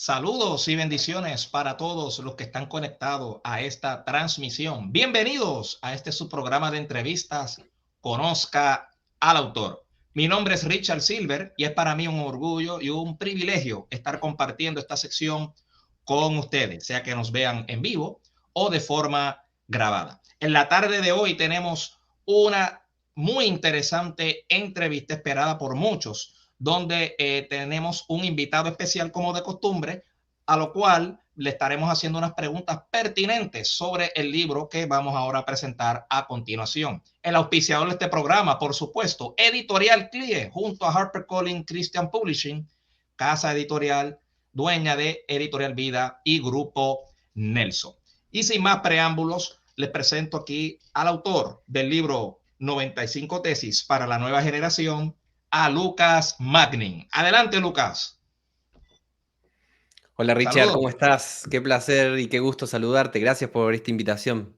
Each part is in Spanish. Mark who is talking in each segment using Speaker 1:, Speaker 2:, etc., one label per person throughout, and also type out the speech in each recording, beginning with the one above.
Speaker 1: Saludos y bendiciones para todos los que están conectados a esta transmisión. Bienvenidos a este su programa de entrevistas, Conozca al Autor. Mi nombre es Richard Silver y es para mí un orgullo y un privilegio estar compartiendo esta sección con ustedes, sea que nos vean en vivo o de forma grabada. En la tarde de hoy tenemos una muy interesante entrevista esperada por muchos, donde tenemos un invitado especial como de costumbre, a lo cual le estaremos haciendo unas preguntas pertinentes sobre el libro que vamos ahora a presentar a continuación. El auspiciador de este programa, por supuesto, Editorial CLIE, junto a HarperCollins Christian Publishing, casa editorial, dueña de Editorial Vida y Grupo Nelson. Y sin más preámbulos, les presento aquí al autor del libro 95 tesis para la nueva generación, a Lucas Magnin. Adelante, Lucas.
Speaker 2: Hola Richard,
Speaker 1: Saludos.
Speaker 2: ¿cómo estás? Qué placer y qué gusto saludarte. Gracias por esta invitación.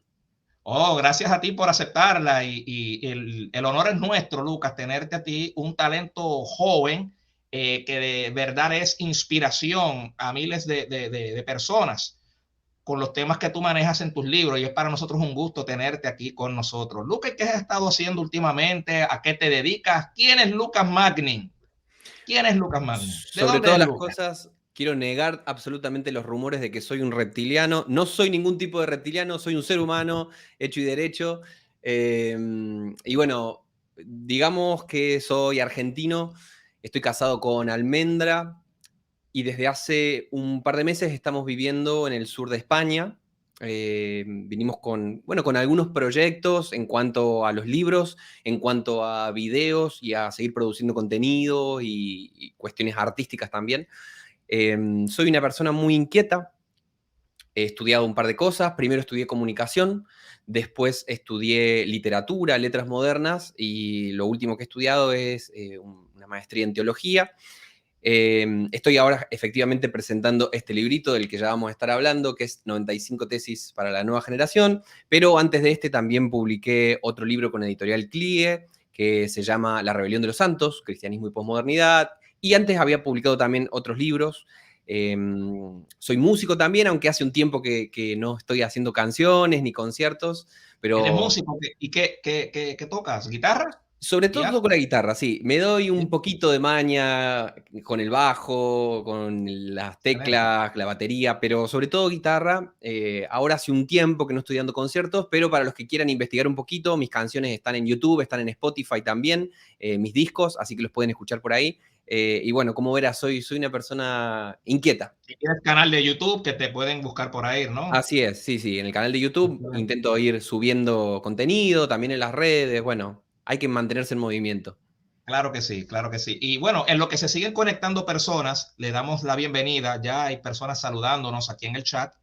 Speaker 1: Oh, gracias a ti por aceptarla y el honor es nuestro, Lucas, tenerte a ti, un talento joven que de verdad es inspiración a miles de personas con los temas que tú manejas en tus libros y es para nosotros un gusto tenerte aquí con nosotros. Lucas, ¿qué has estado haciendo últimamente? ¿A qué te dedicas? ¿Quién es Lucas Magnin? ¿Quién es Lucas Magnin? ¿De
Speaker 2: Sobre
Speaker 1: dónde es
Speaker 2: todas las
Speaker 1: Lucas?
Speaker 2: cosas, quiero negar absolutamente los rumores de que soy un reptiliano. No soy ningún tipo de reptiliano, soy un ser humano hecho y derecho. Y bueno, digamos que soy argentino, estoy casado con Almendra y desde hace un par de meses estamos viviendo en el sur de España. Vinimos con algunos proyectos en cuanto a los libros, en cuanto a videos y a seguir produciendo contenido y cuestiones artísticas también. Soy una persona muy inquieta, he estudiado un par de cosas, primero estudié comunicación, después estudié literatura, letras modernas y lo último que he estudiado es una maestría en teología. Estoy ahora efectivamente presentando este librito del que ya vamos a estar hablando, que es 95 tesis para la nueva generación, pero antes de este también publiqué otro libro con Editorial CLIE, que se llama La rebelión de los santos, cristianismo y posmodernidad, y antes había publicado también otros libros. Soy músico también, aunque hace un tiempo que no estoy haciendo canciones ni conciertos,
Speaker 1: ¿Eres
Speaker 2: pero
Speaker 1: músico? ¿Y qué tocas? ¿Guitarra?
Speaker 2: sobre todo
Speaker 1: ¿Piano?
Speaker 2: toco la guitarra, sí. Me doy un poquito de maña con el bajo, con las
Speaker 1: Excelente.
Speaker 2: teclas, la batería, pero sobre todo guitarra. Ahora hace un tiempo que no estoy dando conciertos, pero para los que quieran investigar un poquito, mis canciones están en YouTube, están en Spotify también, mis discos, así que los pueden escuchar por ahí. Y bueno, como verás, soy una persona inquieta.
Speaker 1: Y tienes canal de YouTube que te pueden buscar por ahí, ¿no?
Speaker 2: Así es, sí, sí. En el canal de YouTube
Speaker 1: Excelente.
Speaker 2: intento ir subiendo contenido, también en las redes. Bueno, hay que mantenerse en movimiento.
Speaker 1: Claro que sí, claro que sí. Y bueno, en lo que se siguen conectando personas, le damos la bienvenida. Ya hay personas saludándonos aquí en el chat.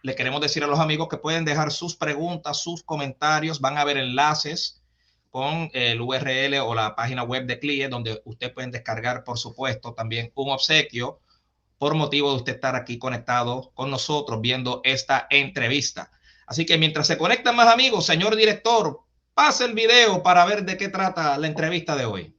Speaker 1: Le queremos decir a los amigos que pueden dejar sus preguntas, sus comentarios. Van a haber enlaces con el URL o la página web de CLIE, donde ustedes pueden descargar, por supuesto, también un obsequio por motivo de usted estar aquí conectado con nosotros viendo esta entrevista. Así que mientras se conectan más amigos, señor director, pase el video para ver de qué trata la entrevista de hoy.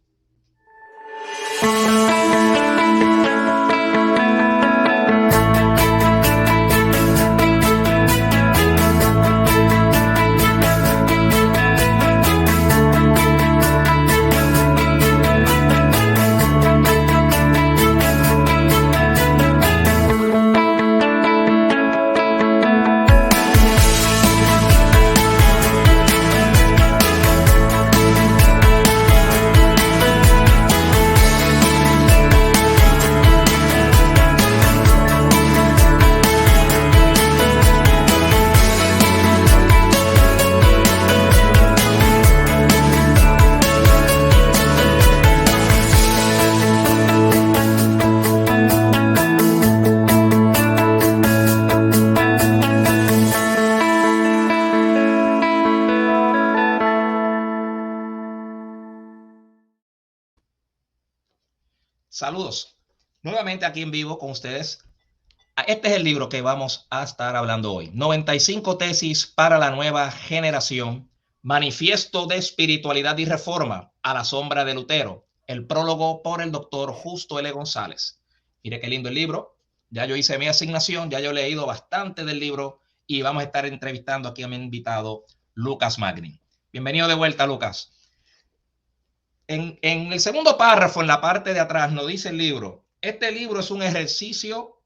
Speaker 1: Saludos. Nuevamente aquí en vivo con ustedes. Este es el libro que vamos a estar hablando hoy. 95 tesis para la nueva generación. Manifiesto de espiritualidad y reforma a la sombra de Lutero. El prólogo por el doctor Justo L. González. Mire qué lindo el libro. Ya yo hice mi asignación, ya yo he leído bastante del libro y vamos a estar entrevistando aquí a mi invitado, Lucas Magnin. Bienvenido de vuelta, Lucas. En el segundo párrafo, en la parte de atrás, nos dice el libro, este libro es un ejercicio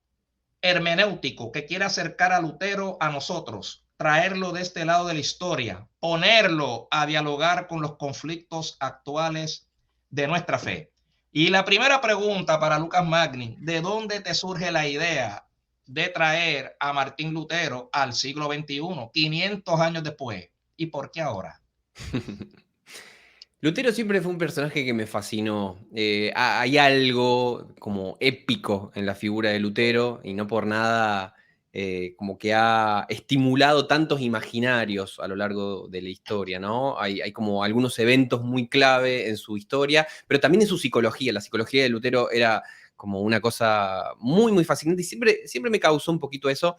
Speaker 1: hermenéutico que quiere acercar a Lutero a nosotros, traerlo de este lado de la historia, ponerlo a dialogar con los conflictos actuales de nuestra fe. Y la primera pregunta para Lucas Magni, ¿de dónde te surge la idea de traer a Martín Lutero al siglo XXI, 500 años después? ¿Y por qué ahora?
Speaker 2: Lutero siempre fue un personaje que me fascinó. Hay algo como épico en la figura de Lutero y no por nada como que ha estimulado tantos imaginarios a lo largo de la historia, ¿no? Hay como algunos eventos muy clave en su historia, pero también en su psicología. La psicología de Lutero era como una cosa muy, muy fascinante y siempre me causó un poquito eso.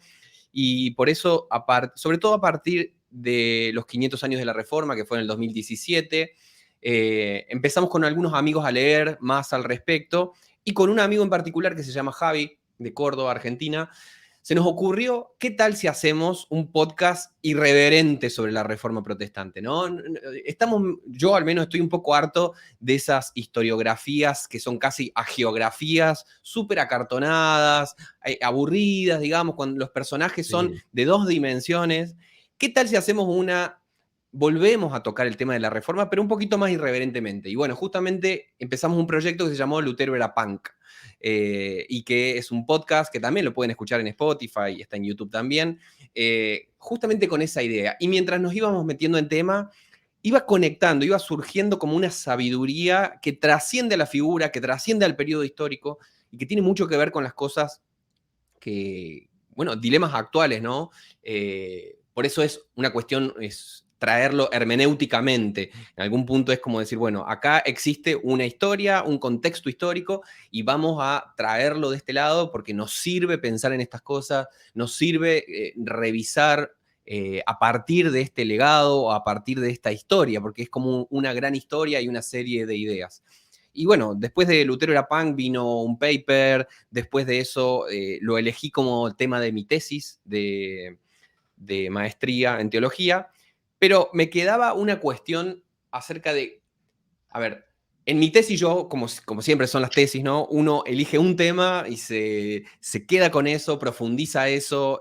Speaker 2: Y por eso, sobre todo a partir de los 500 años de la Reforma, que fue en el 2017, empezamos con algunos amigos a leer más al respecto y con un amigo en particular que se llama Javi, de Córdoba, Argentina, se nos ocurrió, ¿qué tal si hacemos un podcast irreverente sobre la Reforma Protestante? ¿No? Yo al menos estoy un poco harto de esas historiografías que son casi agiografías, súper acartonadas, aburridas, digamos, cuando los personajes son de 2 dimensiones. ¿Qué tal si hacemos volvemos a tocar el tema de la Reforma, pero un poquito más irreverentemente? Y bueno, justamente empezamos un proyecto que se llamó Lutero era punk, y que es un podcast que también lo pueden escuchar en Spotify y está en YouTube también, justamente con esa idea. Y mientras nos íbamos metiendo en tema, iba conectando, iba surgiendo como una sabiduría que trasciende a la figura, que trasciende al periodo histórico y que tiene mucho que ver con las cosas que, bueno, dilemas actuales, ¿no? Por eso es una cuestión, es traerlo hermenéuticamente. En algún punto es como decir, bueno, acá existe una historia, un contexto histórico y vamos a traerlo de este lado porque nos sirve pensar en estas cosas, nos sirve revisar a partir de este legado o a partir de esta historia, porque es como una gran historia y una serie de ideas. Y bueno, después de Lutero era punk vino un paper, después de eso lo elegí como tema de mi tesis de maestría en teología, pero me quedaba una cuestión acerca de, a ver, en mi tesis yo, como siempre son las tesis, ¿no? Uno elige un tema y se queda con eso, profundiza eso,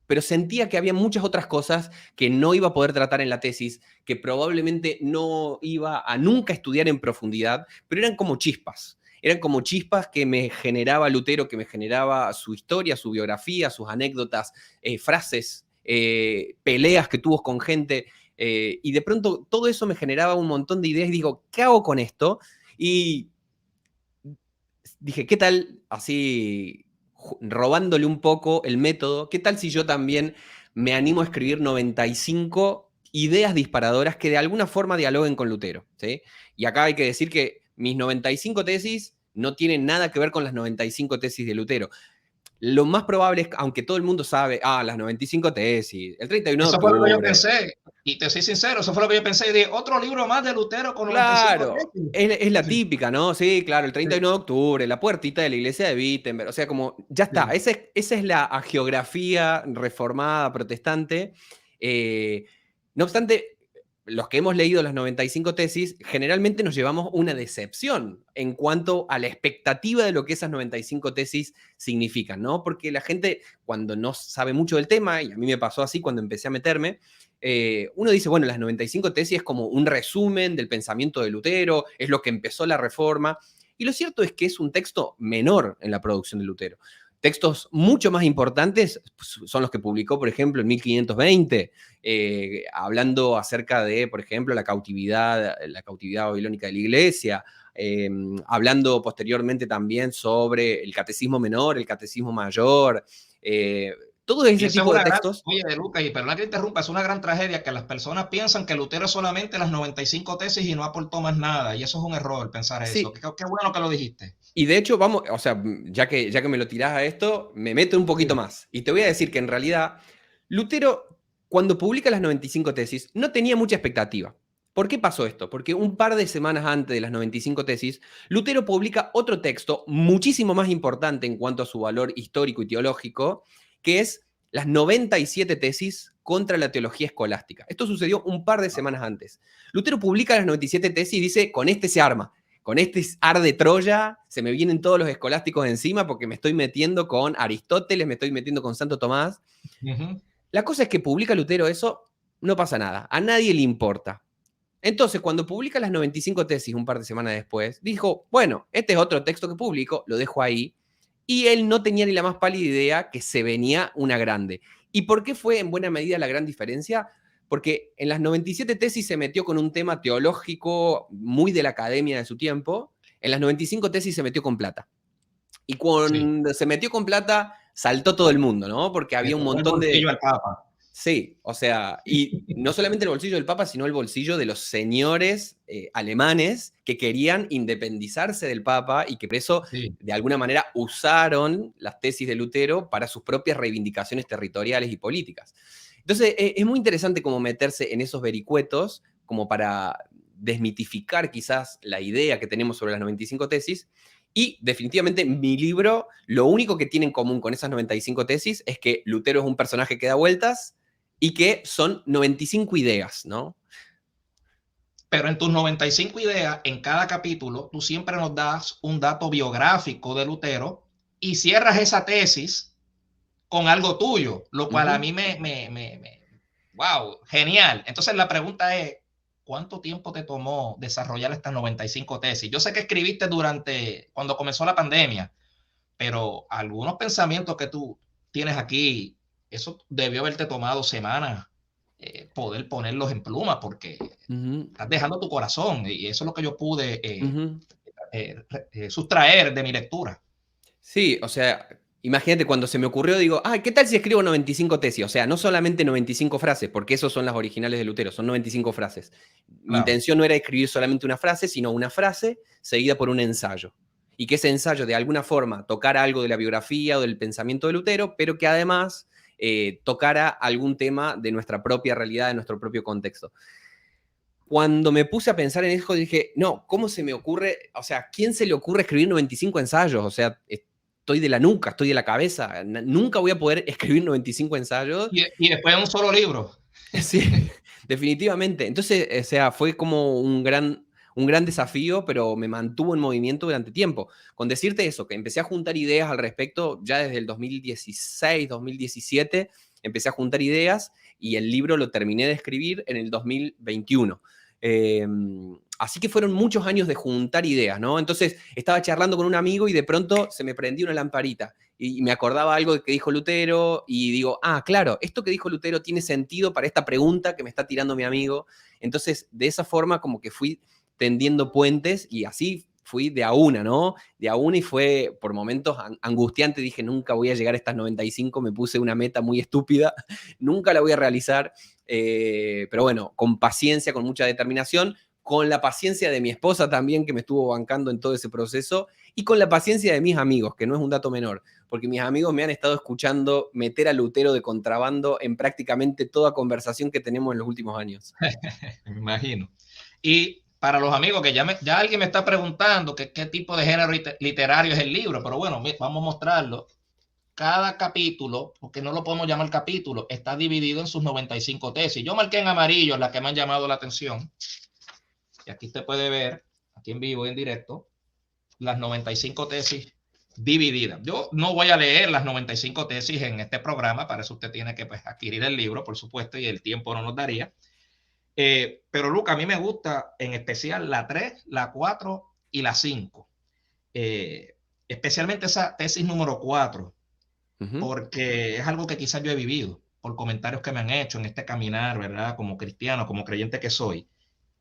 Speaker 2: pero sentía que había muchas otras cosas que no iba a poder tratar en la tesis, que probablemente no iba a nunca estudiar en profundidad, pero eran como chispas. Eran como chispas que me generaba Lutero, que me generaba su historia, su biografía, sus anécdotas, frases, peleas que tuvo con gente. Y de pronto todo eso me generaba un montón de ideas y digo, ¿qué hago con esto? Y dije, ¿qué tal así robándole un poco el método? ¿Qué tal si yo también me animo a escribir 95 ideas disparadoras que de alguna forma dialoguen con Lutero? ¿Sí? Y acá hay que decir que mis 95 tesis no tienen nada que ver con las 95 tesis de Lutero. Lo más probable es, aunque todo el mundo sabe, las 95 tesis, el 31 de
Speaker 1: Eso fue lo que yo
Speaker 2: octubre.
Speaker 1: pensé. Y te soy sincero, eso fue lo que yo pensé. Y dije, otro libro más de Lutero con 95
Speaker 2: Claro,
Speaker 1: tesis.
Speaker 2: es la
Speaker 1: Sí,
Speaker 2: típica, ¿no? Sí, claro, el
Speaker 1: sí,
Speaker 2: 31 de octubre, la puertita de la iglesia de Wittenberg, o sea, como, ya está,
Speaker 1: sí.
Speaker 2: esa es la agiografía reformada protestante. No obstante, los que hemos leído las 95 tesis, generalmente nos llevamos una decepción en cuanto a la expectativa de lo que esas 95 tesis significan, ¿no? Porque la gente, cuando no sabe mucho del tema, y a mí me pasó así cuando empecé a meterme, uno dice, bueno, las 95 tesis es como un resumen del pensamiento de Lutero, es lo que empezó la reforma, y lo cierto es que es un texto menor en la producción de Lutero. Textos mucho más importantes son los que publicó, por ejemplo, en 1520, hablando acerca de, por ejemplo, la cautividad babilónica de la iglesia, hablando posteriormente también sobre el catecismo menor, el catecismo mayor, todo
Speaker 1: Y
Speaker 2: ese
Speaker 1: eso es
Speaker 2: tipo de
Speaker 1: una gran,
Speaker 2: textos.
Speaker 1: oye, Lucas, y perdona que interrumpa, es una gran tragedia que las personas piensan que Lutero es solamente las 95 tesis y no aportó más nada. Y eso es un error pensar eso.
Speaker 2: Sí,
Speaker 1: Qué bueno que lo dijiste.
Speaker 2: y de hecho, vamos, o sea, ya que me lo tirás a esto, me meto un poquito
Speaker 1: Sí.
Speaker 2: más. Y te voy a decir que en realidad, Lutero, cuando publica las 95 tesis, no tenía mucha expectativa. ¿Por qué pasó esto? Porque un par de semanas antes de las 95 tesis, Lutero publica otro texto muchísimo más importante en cuanto a su valor histórico y teológico, que es las 97 tesis contra la teología escolástica. Esto sucedió un par de semanas antes. Lutero publica las 97 tesis y dice, con este se arma, con este arde Troya, se me vienen todos los escolásticos encima porque me estoy metiendo con Aristóteles, me estoy metiendo con Santo Tomás. La cosa es que publica Lutero eso, no pasa nada, a nadie le importa. Entonces, cuando publica las 95 tesis un par de semanas después, dijo, bueno, este es otro texto que publico, lo dejo ahí, y él no tenía ni la más pálida idea que se venía una grande. ¿Y por qué fue en buena medida la gran diferencia? Porque en las 97 tesis se metió con un tema teológico muy de la academia de su tiempo, en las 95 tesis se metió con plata. Y cuando se metió con plata, saltó todo el mundo, ¿no? Porque había un montón de...
Speaker 1: bolsillo al Papa.
Speaker 2: Sí, o sea, y no solamente el bolsillo del Papa, sino el bolsillo de los señores alemanes que querían independizarse del Papa y que por eso, de alguna manera, usaron las tesis de Lutero para sus propias reivindicaciones territoriales y políticas. Entonces, es muy interesante como meterse en esos vericuetos, como para desmitificar quizás la idea que tenemos sobre las 95 tesis. Y definitivamente mi libro, lo único que tiene en común con esas 95 tesis es que Lutero es un personaje que da vueltas, y que son 95 ideas, ¿no?
Speaker 1: Pero en tus 95 ideas, en cada capítulo, tú siempre nos das un dato biográfico de Lutero y cierras esa tesis con algo tuyo, lo cual a mí wow, genial. Entonces la pregunta es, ¿cuánto tiempo te tomó desarrollar estas 95 tesis? Yo sé que escribiste cuando comenzó la pandemia, pero algunos pensamientos que tú tienes aquí, eso debió haberte tomado semanas poder ponerlos en pluma porque estás dejando tu corazón y eso es lo que yo pude sustraer de mi lectura.
Speaker 2: Sí, o sea, imagínate cuando se me ocurrió, digo, ¿qué tal si escribo 95 tesis? O sea, no solamente 95 frases, porque esos son las originales de Lutero, son 95 frases. Mi intención no era escribir solamente una frase, sino una frase seguida por un ensayo. Y que ese ensayo de alguna forma tocara algo de la biografía o del pensamiento de Lutero, pero que además tocara algún tema de nuestra propia realidad, de nuestro propio contexto. Cuando me puse a pensar en eso, dije, no, ¿cómo se me ocurre? O sea, ¿quién se le ocurre escribir 95 ensayos? O sea, estoy de la nuca, estoy de la cabeza. Nunca voy a poder escribir 95 ensayos.
Speaker 1: Y después un solo libro.
Speaker 2: Sí, definitivamente. Entonces, o sea, fue como un gran desafío, pero me mantuvo en movimiento durante tiempo. Con decirte eso, que empecé a juntar ideas al respecto ya desde el 2016, 2017, empecé a juntar ideas y el libro lo terminé de escribir en el 2021. Así que fueron muchos años de juntar ideas, ¿no? Entonces estaba charlando con un amigo y de pronto se me prendió una lamparita y me acordaba algo que dijo Lutero y digo, claro, esto que dijo Lutero tiene sentido para esta pregunta que me está tirando mi amigo. Entonces, de esa forma como que fui tendiendo puentes y así fui de a una, ¿no? De a una y fue por momentos angustiante. Dije, nunca voy a llegar a estas 95, me puse una meta muy estúpida, nunca la voy a realizar. Pero bueno, con paciencia, con mucha determinación, con la paciencia de mi esposa también, que me estuvo bancando en todo ese proceso, y con la paciencia de mis amigos, que no es un dato menor, porque mis amigos me han estado escuchando meter a Lutero de contrabando en prácticamente toda conversación que tenemos en los últimos años.
Speaker 1: Me imagino. Y para los amigos que ya alguien me está preguntando qué tipo de género literario es el libro, pero bueno, vamos a mostrarlo. Cada capítulo, porque no lo podemos llamar capítulo, está dividido en sus 95 tesis. Yo marqué en amarillo las que me han llamado la atención. Y aquí usted puede ver, aquí en vivo y en directo, las 95 tesis divididas. Yo no voy a leer las 95 tesis en este programa, para eso usted tiene que adquirir el libro, por supuesto, y el tiempo no nos daría. Pero Luca, a mí me gusta en especial la 3, la 4 y la 5. Especialmente esa tesis número 4, porque es algo que quizás yo he vivido por comentarios que me han hecho en este caminar, ¿verdad? Como cristiano, como creyente que soy.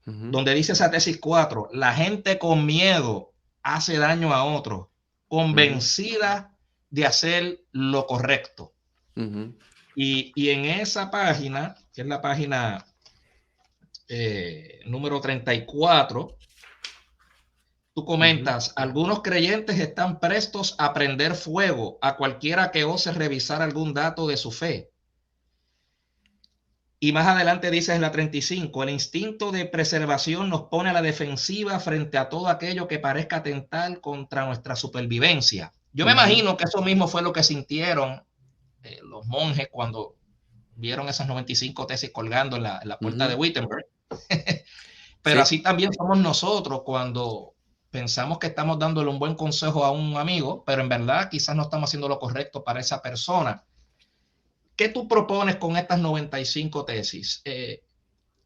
Speaker 1: Donde dice esa tesis 4, la gente con miedo hace daño a otros, convencida de hacer lo correcto. Y en esa página, que es la página número 34, tú comentas, algunos creyentes están prestos a prender fuego a cualquiera que ose revisar algún dato de su fe. Y más adelante dice en la 35, el instinto de preservación nos pone a la defensiva frente a todo aquello que parezca atentar contra nuestra supervivencia. Yo me imagino que eso mismo fue lo que sintieron los monjes cuando vieron esas 95 tesis colgando en la puerta de Wittenberg. Pero
Speaker 2: Sí.
Speaker 1: así también somos nosotros cuando pensamos que estamos dándole un buen consejo a un amigo, pero en verdad quizás no estamos haciendo lo correcto para esa persona. ¿Qué tú propones con estas 95 tesis?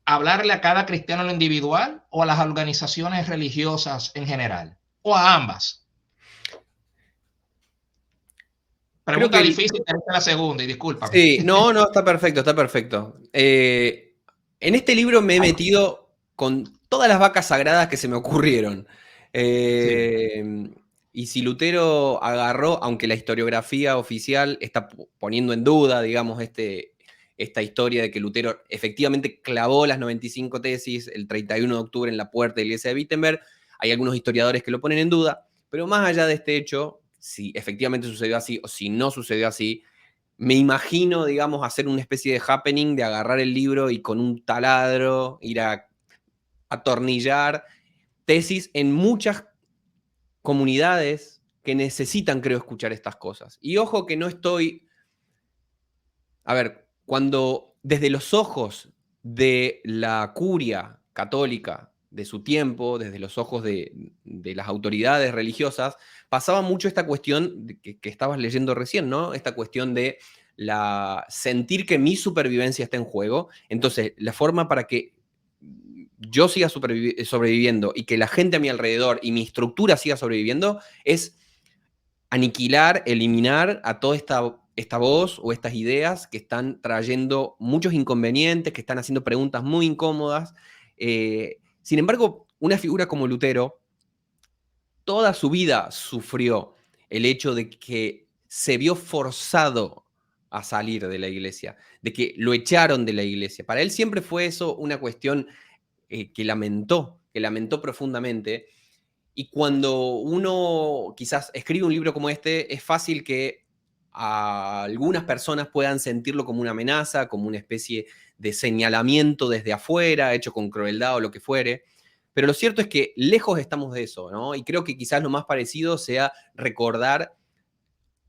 Speaker 1: ¿Hablarle a cada cristiano en lo individual o a las organizaciones religiosas en general? ¿O a ambas?
Speaker 2: Creo
Speaker 1: Pregunta
Speaker 2: que
Speaker 1: difícil, te la segunda y discúlpame.
Speaker 2: sí, no, está perfecto, está perfecto. En este libro me he metido con todas las vacas sagradas que se me ocurrieron.
Speaker 1: Sí.
Speaker 2: Y si Lutero agarró, aunque la historiografía oficial está poniendo en duda, digamos, esta historia de que Lutero efectivamente clavó las 95 tesis el 31 de octubre en la puerta de la iglesia de Wittenberg, hay algunos historiadores que lo ponen en duda, pero más allá de este hecho, si efectivamente sucedió así o si no sucedió así, me imagino, digamos, hacer una especie de happening de agarrar el libro y con un taladro ir a atornillar tesis en muchas comunidades que necesitan, creo, escuchar estas cosas. Y ojo que no estoy, a ver, cuando desde los ojos de la curia católica de su tiempo, desde los ojos de las autoridades religiosas, pasaba mucho esta cuestión que estabas leyendo recién, ¿no? Esta cuestión de sentir que mi supervivencia está en juego. Entonces, la forma para que yo siga sobreviviendo y que la gente a mi alrededor y mi estructura siga sobreviviendo es aniquilar, eliminar a toda esta voz o estas ideas que están trayendo muchos inconvenientes, que están haciendo preguntas muy incómodas. Sin embargo, una figura como Lutero, toda su vida sufrió el hecho de que se vio forzado a salir de la iglesia, de que lo echaron de la iglesia. Para él siempre fue eso una cuestión que lamentó profundamente. Y cuando uno quizás escribe un libro como este, es fácil que a algunas personas puedan sentirlo como una amenaza, como una especie de señalamiento desde afuera, hecho con crueldad o lo que fuere. Pero lo cierto es que lejos estamos de eso, ¿no? Y creo que quizás lo más parecido sea recordar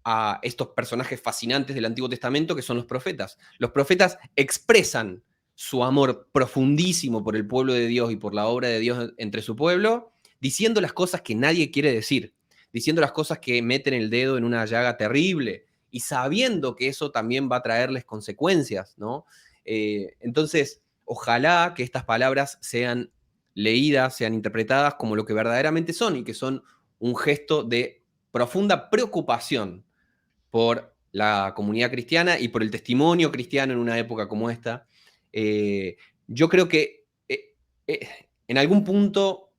Speaker 2: a estos personajes fascinantes del Antiguo Testamento que son los profetas. Los profetas expresan su amor profundísimo por el pueblo de Dios y por la obra de Dios entre su pueblo, diciendo las cosas que nadie quiere decir, diciendo las cosas que meten el dedo en una llaga terrible y sabiendo que eso también va a traerles consecuencias, ¿no? Entonces, ojalá que estas palabras sean leídas, sean interpretadas como lo que verdaderamente son y que son un gesto de profunda preocupación por la comunidad cristiana y por el testimonio cristiano en una época como esta. Yo creo que en algún punto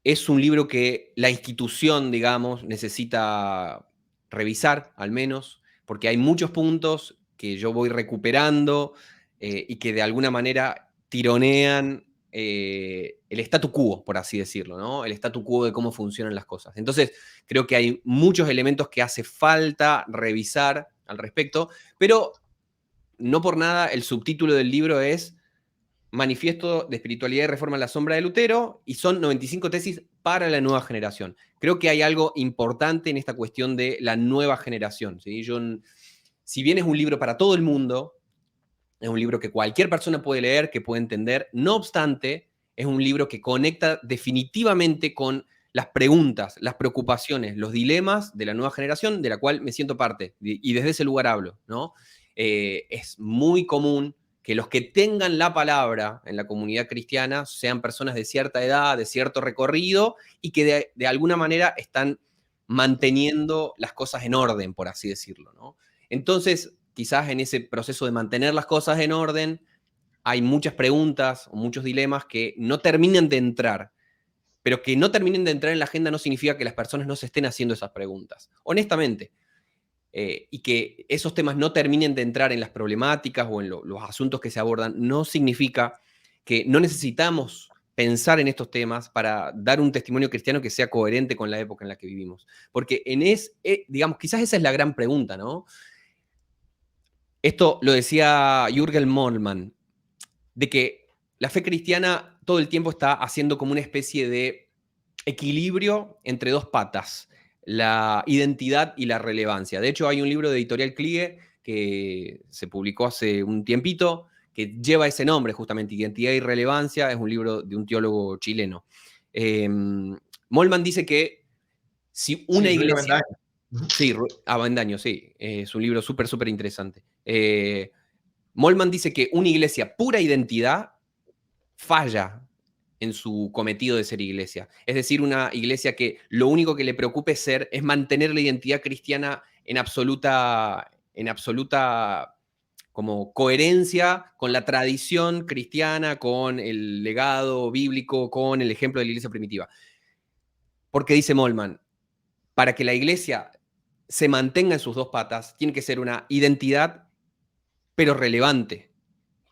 Speaker 2: es un libro que la institución, digamos, necesita revisar, al menos, porque hay muchos puntos que yo voy recuperando y que de alguna manera tironean el statu quo, por así decirlo, ¿no? El statu quo de cómo funcionan las cosas. Entonces, creo que hay muchos elementos que hace falta revisar al respecto, pero no por nada el subtítulo del libro es Manifiesto de Espiritualidad y Reforma en la Sombra de Lutero, y son 95 tesis para la nueva generación. Creo que hay algo importante en esta cuestión de la nueva generación, ¿sí? Si bien es un libro para todo el mundo, es un libro que cualquier persona puede leer, que puede entender, no obstante, es un libro que conecta definitivamente con las preguntas, las preocupaciones, los dilemas de la nueva generación, de la cual me siento parte, y desde ese lugar hablo, ¿no? Es muy común que los que tengan la palabra en la comunidad cristiana sean personas de cierta edad, de cierto recorrido, y que de alguna manera están manteniendo las cosas en orden, por así decirlo, ¿no? Entonces, quizás en ese proceso de mantener las cosas en orden, hay muchas preguntas o muchos dilemas que no terminan de entrar. Pero que no terminen de entrar en la agenda no significa que las personas no se estén haciendo esas preguntas, honestamente. Y que esos temas no terminen de entrar en las problemáticas o en los asuntos que se abordan, no significa que no necesitamos pensar en estos temas para dar un testimonio cristiano que sea coherente con la época en la que vivimos. Porque digamos, quizás esa es la gran pregunta, ¿no? Esto lo decía Jürgen Moltmann, de que la fe cristiana todo el tiempo está haciendo como una especie de equilibrio entre dos patas, la identidad y la relevancia. De hecho, hay un libro de Editorial Klige que se publicó hace un tiempito que lleva ese nombre, justamente, Identidad y Relevancia. Es un libro de un teólogo chileno. Moltmann dice que si una
Speaker 1: Sí, Luis
Speaker 2: iglesia...
Speaker 1: Avendaño.
Speaker 2: Sí, Avendaño, sí, es un libro súper, súper interesante. Moltmann dice que una iglesia pura identidad falla en su cometido de ser iglesia. Es decir, una iglesia que lo único que le preocupe es mantener la identidad cristiana en absoluta como coherencia con la tradición cristiana, con el legado bíblico, con el ejemplo de la iglesia primitiva. Porque dice Moltmann, para que la iglesia se mantenga en sus dos patas, tiene que ser una identidad, pero relevante.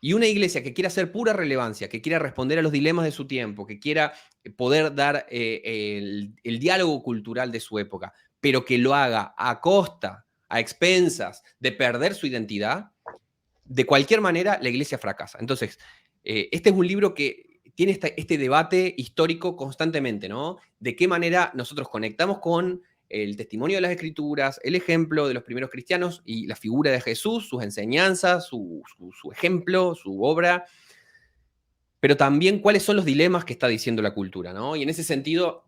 Speaker 2: Y una iglesia que quiera hacer pura relevancia, que quiera responder a los dilemas de su tiempo, que quiera poder dar el diálogo cultural de su época, pero que lo haga a costa, a expensas de perder su identidad, de cualquier manera la iglesia fracasa. Entonces, este es un libro que tiene este debate histórico constantemente, ¿no? De qué manera nosotros conectamos con el testimonio de las escrituras, el ejemplo de los primeros cristianos y la figura de Jesús, sus enseñanzas, su ejemplo, su obra, pero también cuáles son los dilemas que está diciendo la cultura, ¿no? Y en ese sentido,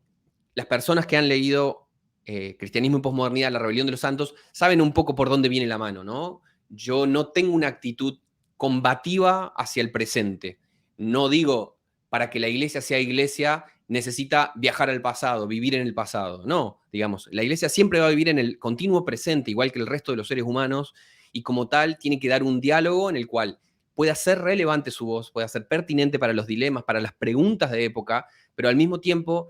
Speaker 2: las personas que han leído Cristianismo y Posmodernidad, La Rebelión de los Santos, saben un poco por dónde viene la mano, ¿no? Yo no tengo una actitud combativa hacia el presente. No digo, para que la iglesia sea iglesia, necesita viajar al pasado, vivir en el pasado. No, digamos, la iglesia siempre va a vivir en el continuo presente, igual que el resto de los seres humanos, y como tal tiene que dar un diálogo en el cual pueda ser relevante su voz, pueda ser pertinente para los dilemas, para las preguntas de época, pero al mismo tiempo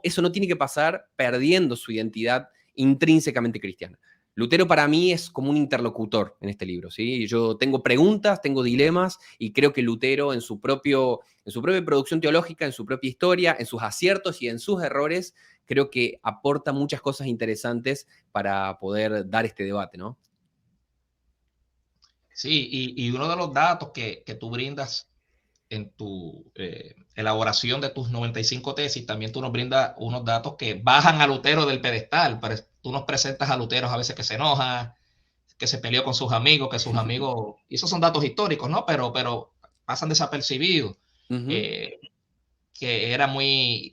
Speaker 2: eso no tiene que pasar perdiendo su identidad intrínsecamente cristiana. Lutero para mí es como un interlocutor en este libro, ¿sí? Yo tengo preguntas, tengo dilemas y creo que Lutero en su propia producción teológica, en su propia historia, en sus aciertos y en sus errores, creo que aporta muchas cosas interesantes para poder dar este debate, ¿no?
Speaker 1: Sí, y uno de los datos que tú brindas en tu elaboración de tus 95 tesis, también tú nos brindas unos datos que bajan a Lutero del pedestal. Tú nos presentas a Lutero a veces que se enoja, que se peleó con sus amigos, que sus amigos, y esos son datos históricos, ¿no? Pero pasan desapercibidos. Eh, que era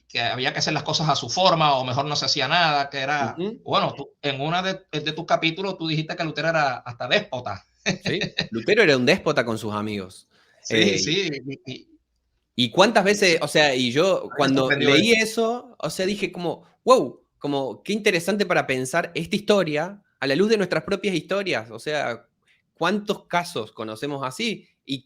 Speaker 1: que había que hacer las cosas a su forma o mejor no se hacía nada, que era, bueno, en una de tus capítulos tú dijiste que Lutero era hasta déspota.
Speaker 2: Sí, Lutero era un déspota con sus amigos.
Speaker 1: Sí, sí.
Speaker 2: Y cuántas veces, o sea, y yo
Speaker 1: Me
Speaker 2: cuando
Speaker 1: sorprendió
Speaker 2: leí
Speaker 1: eso.
Speaker 2: eso, o sea, dije como, wow, como qué interesante para pensar esta historia a la luz de nuestras propias historias. O sea, cuántos casos conocemos así y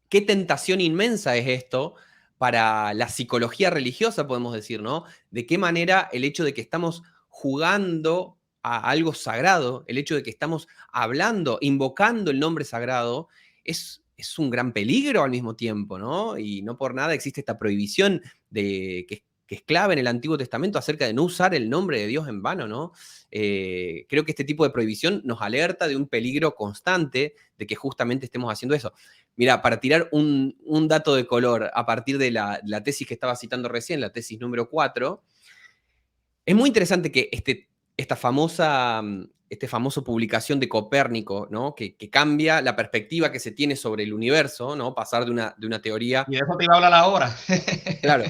Speaker 2: qué tentación inmensa es esto para la psicología religiosa, podemos decir, ¿no? De qué manera el hecho de que estamos jugando a algo sagrado, el hecho de que estamos hablando, invocando el nombre sagrado, es un gran peligro al mismo tiempo, ¿no? Y no por nada existe esta prohibición que es clave en el Antiguo Testamento acerca de no usar el nombre de Dios en vano, ¿no? Creo que este tipo de prohibición nos alerta de un peligro constante de que justamente estemos haciendo eso. Mira, para tirar un dato de color a partir de la tesis que estaba citando recién, la tesis número 4, es muy interesante que esta famosa publicación de Copérnico, ¿no? Que cambia la perspectiva que se tiene sobre el universo, ¿no? Pasar de una teoría,
Speaker 1: Y de eso te iba a hablar ahora.
Speaker 2: claro,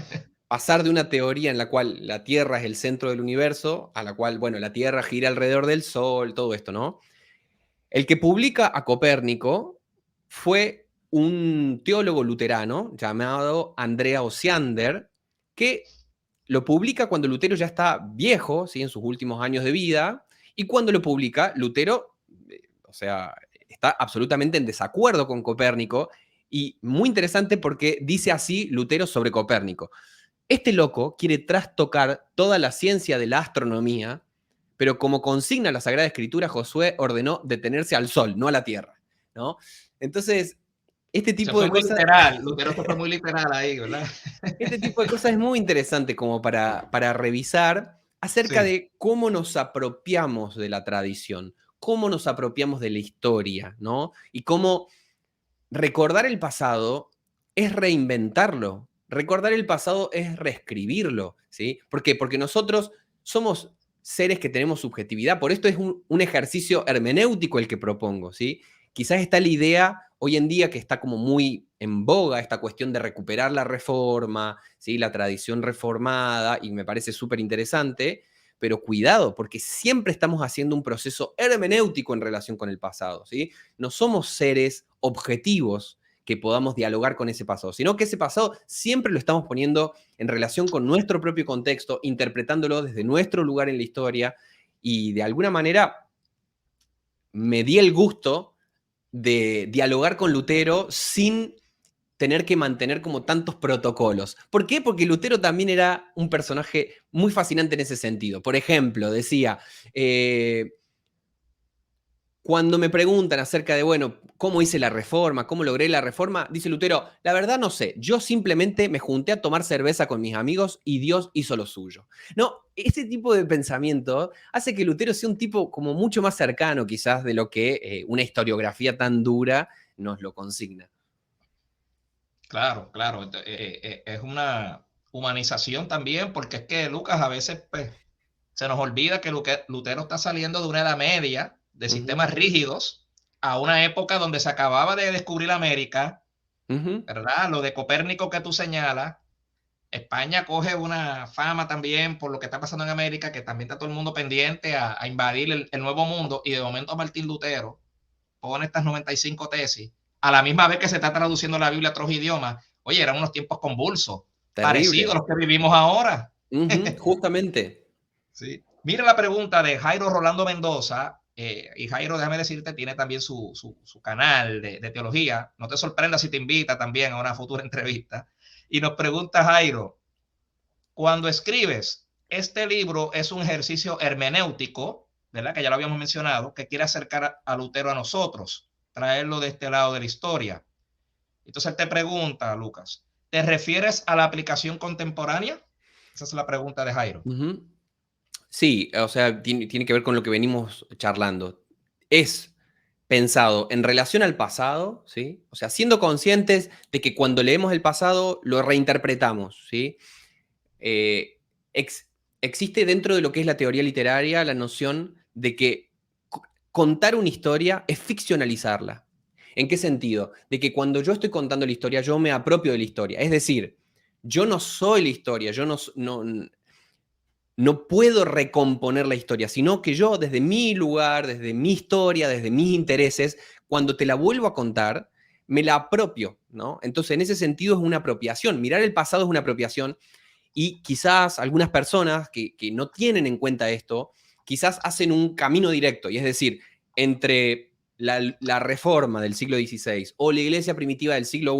Speaker 2: pasar de una teoría en la cual la Tierra es el centro del universo, a la cual, bueno, la Tierra gira alrededor del Sol, todo esto, ¿no? El que publica a Copérnico fue un teólogo luterano llamado Andrea Osiander, que lo publica cuando Lutero ya está viejo, ¿sí? En sus últimos años de vida, y cuando lo publica, Lutero, o sea, está absolutamente en desacuerdo con Copérnico, y muy interesante porque dice así Lutero sobre Copérnico. Este loco quiere trastocar toda la ciencia de la astronomía, pero como consigna la Sagrada Escritura, Josué ordenó detenerse al sol, no a la tierra, ¿no? Entonces, este
Speaker 1: Se
Speaker 2: tipo
Speaker 1: fue
Speaker 2: de
Speaker 1: muy
Speaker 2: cosas
Speaker 1: literal. Lutero se fue muy literal ahí, ¿verdad?
Speaker 2: este tipo de cosas es muy interesante como para revisar acerca
Speaker 1: Sí.
Speaker 2: de cómo nos apropiamos de la tradición, cómo nos apropiamos de la historia, ¿no? Y cómo recordar el pasado es reinventarlo. Recordar el pasado es reescribirlo, ¿sí? ¿Por qué? Porque nosotros somos seres que tenemos subjetividad. Por esto es un ejercicio hermenéutico el que propongo, ¿sí? Quizás está la idea hoy en día que está como muy en boga esta cuestión de recuperar la reforma, ¿sí? La tradición reformada, y me parece súper interesante, pero cuidado, porque siempre estamos haciendo un proceso hermenéutico en relación con el pasado, ¿sí? No somos seres objetivos que podamos dialogar con ese pasado, sino que ese pasado siempre lo estamos poniendo en relación con nuestro propio contexto, interpretándolo desde nuestro lugar en la historia, y de alguna manera me di el gusto de dialogar con Lutero sin tener que mantener como tantos protocolos. ¿Por qué? Porque Lutero también era un personaje muy fascinante en ese sentido. Por ejemplo, decía, cuando me preguntan acerca de, bueno, cómo hice la reforma, cómo logré la reforma, dice Lutero, la verdad no sé, yo simplemente me junté a tomar cerveza con mis amigos y Dios hizo lo suyo. No, ese tipo de pensamiento hace que Lutero sea un tipo como mucho más cercano quizás de lo que una historiografía tan dura nos lo consigna.
Speaker 1: Claro, claro. Es una humanización también, porque es que Lucas a veces pues, se nos olvida que Lutero está saliendo de una edad media, de sistemas rígidos, a una época donde se acababa de descubrir América, ¿verdad? Lo de Copérnico que tú señalas. España coge una fama también por lo que está pasando en América, que también está todo el mundo pendiente a invadir el nuevo mundo, y de momento Martín Lutero pone estas 95 tesis, a la misma vez que se está traduciendo la Biblia a otros idiomas. Oye, eran unos tiempos convulsos, parecidos
Speaker 2: Terrible.
Speaker 1: a los que vivimos ahora.
Speaker 2: Justamente.
Speaker 1: Sí. Mira la pregunta de Jairo Rolando Mendoza, y Jairo, déjame decirte, tiene también su canal de teología. No te sorprendas si te invita también a una futura entrevista. Y nos pregunta Jairo, cuando escribes, este libro es un ejercicio hermenéutico, ¿verdad? Que ya lo habíamos mencionado, que quiere acercar a Lutero a nosotros, traerlo de este lado de la historia. Entonces él te pregunta, Lucas, ¿te refieres a la aplicación contemporánea? Esa es la pregunta de Jairo.
Speaker 2: Sí, o sea, tiene que ver con lo que venimos charlando. Es pensado en relación al pasado, ¿sí? O sea, siendo conscientes de que cuando leemos el pasado lo reinterpretamos, ¿sí? Eh, ex- existe dentro de lo que es la teoría literaria la noción de que contar una historia es ficcionalizarla. ¿En qué sentido? De que cuando yo estoy contando la historia, yo me apropio de la historia. Es decir, yo no soy la historia, yo no puedo recomponer la historia, sino que yo desde mi lugar, desde mi historia, desde mis intereses, cuando te la vuelvo a contar, me la apropio, ¿no? Entonces, en ese sentido es una apropiación. Mirar el pasado es una apropiación, y quizás algunas personas que no tienen en cuenta esto, quizás hacen un camino directo, y es decir, entre la reforma del siglo XVI o la iglesia primitiva del siglo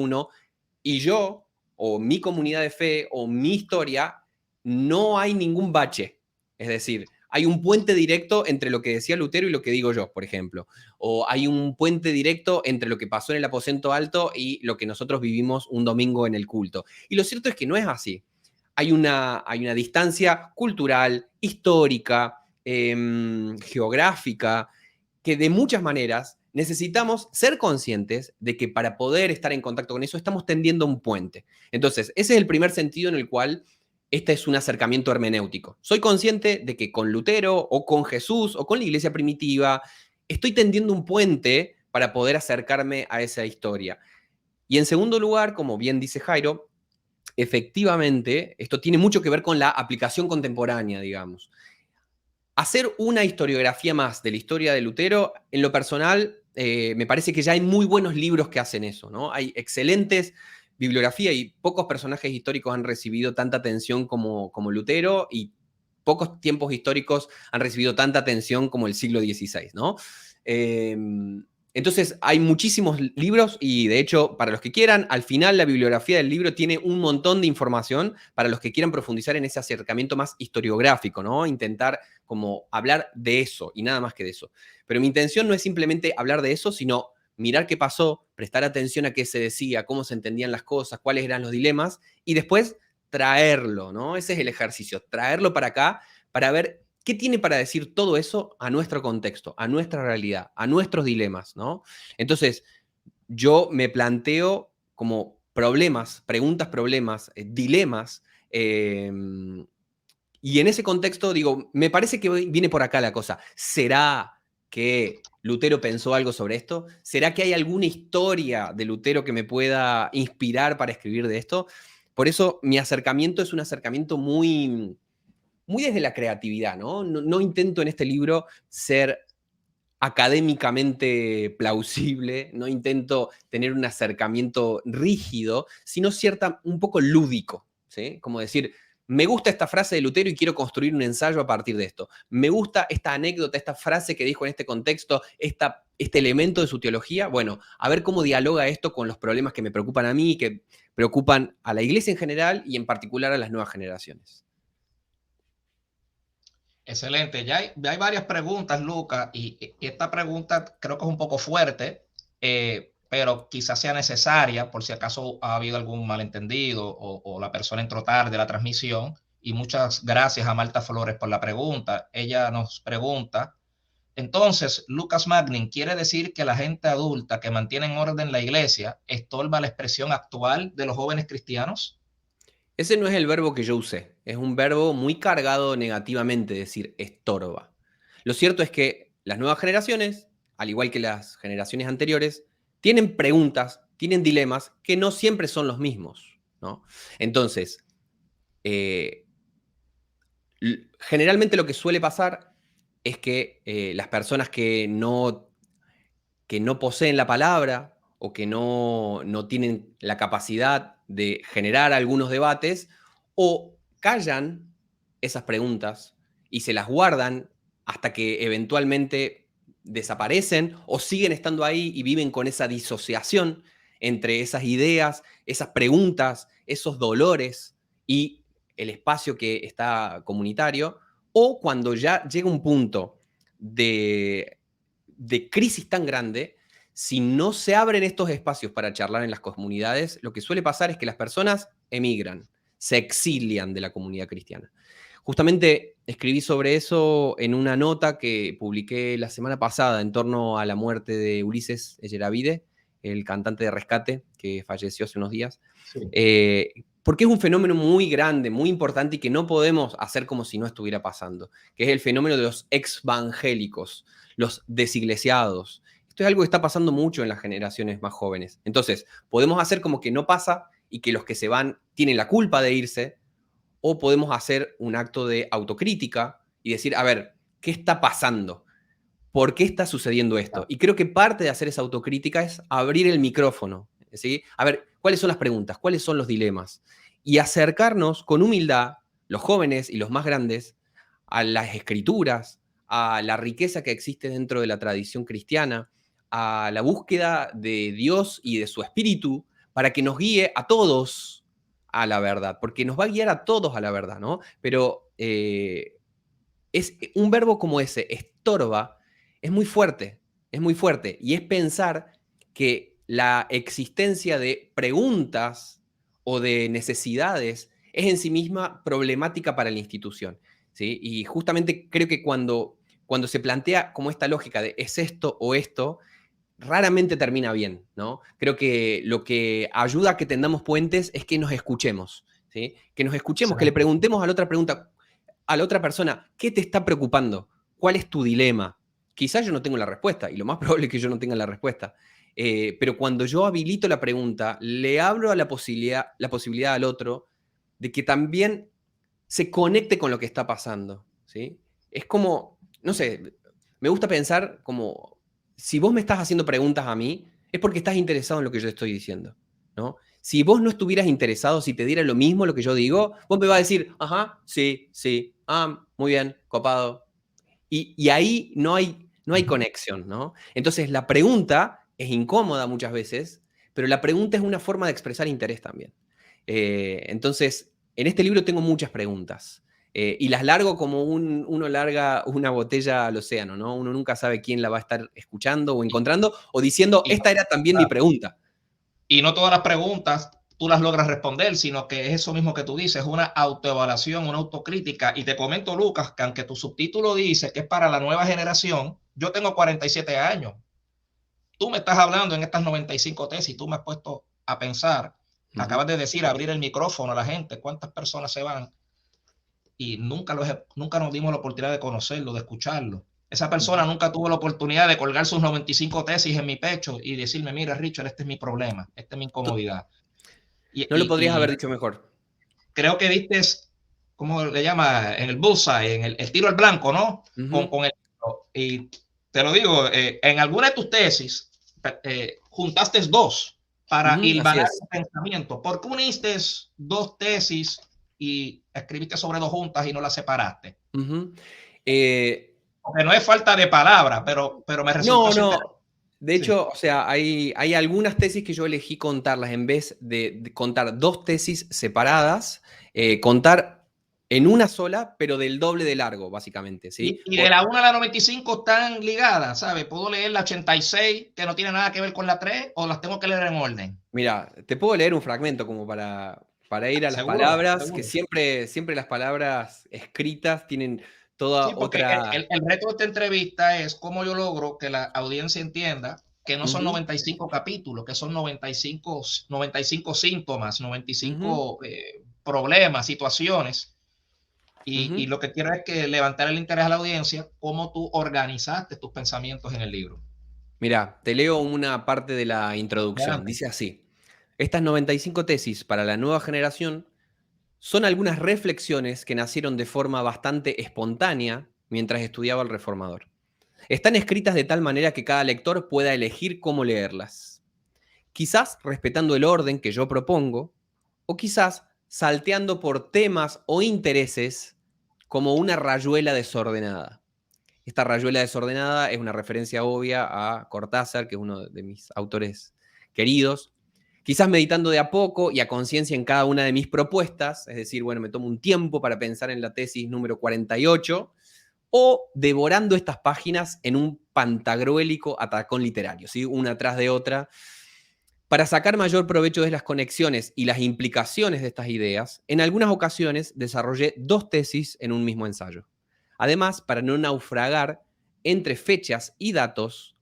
Speaker 2: I y yo, o mi comunidad de fe, o mi historia, no hay ningún bache. Es decir, hay un puente directo entre lo que decía Lutero y lo que digo yo, por ejemplo. O hay un puente directo entre lo que pasó en el aposento alto y lo que nosotros vivimos un domingo en el culto. Y lo cierto es que no es así. Hay una distancia cultural, histórica, geográfica, que de muchas maneras necesitamos ser conscientes de que para poder estar en contacto con eso estamos tendiendo un puente. Entonces, ese es el primer sentido en el cual este es un acercamiento hermenéutico. Soy consciente de que con Lutero o con Jesús o con la iglesia primitiva estoy tendiendo un puente para poder acercarme a esa historia. Y en segundo lugar, como bien dice Jairo, efectivamente, esto tiene mucho que ver con la aplicación contemporánea, digamos. Hacer una historiografía más de la historia de Lutero, en lo personal, me parece que ya hay muy buenos libros que hacen eso, ¿no? Hay excelentes bibliografía y pocos personajes históricos han recibido tanta atención como Lutero, y pocos tiempos históricos han recibido tanta atención como el siglo XVI, ¿no? Eh, entonces, hay muchísimos libros y, de hecho, para los que quieran, al final la bibliografía del libro tiene un montón de información para los que quieran profundizar en ese acercamiento más historiográfico, ¿no? Intentar como hablar de eso y nada más que de eso. Pero mi intención no es simplemente hablar de eso, sino mirar qué pasó, prestar atención a qué se decía, cómo se entendían las cosas, cuáles eran los dilemas, y después traerlo, ¿no? Ese es el ejercicio, traerlo para acá para ver ¿Qué tiene para decir todo eso a nuestro contexto, a nuestra realidad, a nuestros dilemas, ¿no? Entonces, yo me planteo como problemas, preguntas, problemas, dilemas, y en ese contexto digo, me parece que viene por acá la cosa. ¿Será que Lutero pensó algo sobre esto? ¿Será que hay alguna historia de Lutero que me pueda inspirar para escribir de esto? Por eso mi acercamiento es un acercamiento muy, muy desde la creatividad, ¿no? No intento en este libro ser académicamente plausible, no intento tener un acercamiento rígido, sino un poco lúdico, ¿sí? Como decir, me gusta esta frase de Lutero y quiero construir un ensayo a partir de esto. Me gusta esta anécdota, esta frase que dijo en este contexto, este elemento de su teología. Bueno, a ver cómo dialoga esto con los problemas que me preocupan a mí y que preocupan a la iglesia en general y en particular a las nuevas generaciones.
Speaker 1: Excelente. Ya hay varias preguntas, Lucas, y esta pregunta creo que es un poco fuerte, pero quizás sea necesaria por si acaso ha habido algún malentendido o la persona entró tarde a la transmisión. Y muchas gracias a Marta Flores por la pregunta. Ella nos pregunta, entonces, Lucas Magnin, ¿quiere decir que la gente adulta que mantiene en orden la iglesia estorba la expresión actual de los jóvenes cristianos?
Speaker 2: Ese no es el verbo que yo usé. Es un verbo muy cargado negativamente, decir estorba. Lo cierto es que las nuevas generaciones, al igual que las generaciones anteriores, tienen preguntas, tienen dilemas que no siempre son los mismos, ¿no? Entonces, eh, generalmente lo que suele pasar es que las personas que no poseen la palabra o que no tienen la capacidad de generar algunos debates, o callan esas preguntas y se las guardan hasta que eventualmente desaparecen o siguen estando ahí y viven con esa disociación entre esas ideas, esas preguntas, esos dolores y el espacio que está comunitario, o cuando ya llega un punto de crisis tan grande, si no se abren estos espacios para charlar en las comunidades, lo que suele pasar es que las personas emigran, se exilian de la comunidad cristiana. Justamente escribí sobre eso en una nota que publiqué la semana pasada en torno a la muerte de Ulises Echeravide, el cantante de Rescate que falleció hace unos días.
Speaker 1: Sí.
Speaker 2: Porque es un fenómeno muy grande, muy importante y que no podemos hacer como si no estuviera pasando, que es el fenómeno de los exvangélicos, los desiglesiados. Esto es algo que está pasando mucho en las generaciones más jóvenes. Entonces, podemos hacer como que no pasa y que los que se van tienen la culpa de irse, o podemos hacer un acto de autocrítica y decir, a ver, ¿qué está pasando? ¿Por qué está sucediendo esto? Y creo que parte de hacer esa autocrítica es abrir el micrófono, ¿sí? A ver, ¿cuáles son las preguntas? ¿Cuáles son los dilemas? Y acercarnos con humildad, los jóvenes y los más grandes, a las escrituras, a la riqueza que existe dentro de la tradición cristiana, a la búsqueda de Dios y de su espíritu, para que nos guíe a todos a la verdad, porque nos va a guiar a todos a la verdad, ¿no? Pero es un verbo como ese, estorba, es muy fuerte, y es pensar que la existencia de preguntas o de necesidades es en sí misma problemática para la institución, ¿sí? Y justamente creo que cuando se plantea como esta lógica de es esto o esto, raramente termina bien, ¿no? Creo que lo que ayuda a que tendamos puentes es que nos escuchemos, ¿sí? Que nos escuchemos, que le preguntemos a la otra persona, ¿qué te está preocupando? ¿Cuál es tu dilema? Quizás yo no tengo la respuesta, y lo más probable es que yo no tenga la respuesta. Pero cuando yo habilito la pregunta, le abro a la posibilidad al otro de que también se conecte con lo que está pasando, ¿sí? Es como, no sé, me gusta pensar como, si vos me estás haciendo preguntas a mí, es porque estás interesado en lo que yo estoy diciendo, ¿no? Si vos no estuvieras interesado, si te diera lo mismo lo que yo digo, vos me vas a decir, ajá, sí, sí, muy bien, copado. Y ahí no hay conexión, ¿no? Entonces la pregunta es incómoda muchas veces, pero la pregunta es una forma de expresar interés también. Entonces, en este libro tengo muchas preguntas. Y las largo como uno larga una botella al océano, ¿no? Uno nunca sabe quién la va a estar escuchando o encontrando o diciendo, esta era también mi pregunta.
Speaker 1: Y no todas las preguntas tú las logras responder, sino que es eso mismo que tú dices, una autoevaluación, una autocrítica. Y te comento, Lucas, que aunque tu subtítulo dice que es para la nueva generación, yo tengo 47 años. Tú me estás hablando en estas 95 tesis, tú me has puesto a pensar, acabas de decir, abrir el micrófono a la gente, cuántas personas se van, y nunca nos dimos la oportunidad de conocerlo, de escucharlo. Esa persona nunca tuvo la oportunidad de colgar sus 95 tesis en mi pecho y decirme, mira, Richard, este es mi problema, esta es mi incomodidad.
Speaker 2: No lo podrías haber dicho mejor.
Speaker 1: Creo que diste, ¿cómo le llama? En el bullseye, en el tiro al blanco, ¿no? Con el, y te lo digo, en alguna de tus tesis juntaste dos para hilvanar el pensamiento. ¿Por qué uniste dos tesis y escribiste sobre dos juntas y no las separaste? Porque no es falta de palabra, pero me resultó...
Speaker 2: No. De hecho, o sea, hay algunas tesis que yo elegí contarlas en vez de contar dos tesis separadas, contar en una sola, pero del doble de largo, básicamente, ¿sí?
Speaker 1: Y de la 1 a la 95 están ligadas, ¿sabes? ¿Puedo leer la 86, que no tiene nada que ver con la 3, o las tengo que leer en orden?
Speaker 2: Mira, te puedo leer un fragmento como para ir a las palabras, que siempre las palabras escritas tienen toda otra...
Speaker 1: El reto de esta entrevista es cómo yo logro que la audiencia entienda que no son 95 capítulos, que son 95 síntomas, 95 problemas, situaciones. Y lo que quiero es que levantar el interés a la audiencia, cómo tú organizaste tus pensamientos en el libro.
Speaker 2: Mira, te leo una parte de la introducción. Dice así: estas 95 tesis para la nueva generación son algunas reflexiones que nacieron de forma bastante espontánea mientras estudiaba el Reformador. Están escritas de tal manera que cada lector pueda elegir cómo leerlas. Quizás respetando el orden que yo propongo, o quizás salteando por temas o intereses como una rayuela desordenada. Esta rayuela desordenada es una referencia obvia a Cortázar, que es uno de mis autores queridos. Quizás meditando de a poco y a conciencia en cada una de mis propuestas, es decir, bueno, me tomo un tiempo para pensar en la tesis número 48, o devorando estas páginas en un pantagruélico atacón literario, ¿sí? Una tras de otra. Para sacar mayor provecho de las conexiones y las implicaciones de estas ideas, en algunas ocasiones desarrollé dos tesis en un mismo ensayo. Además, para no naufragar entre fechas y datos,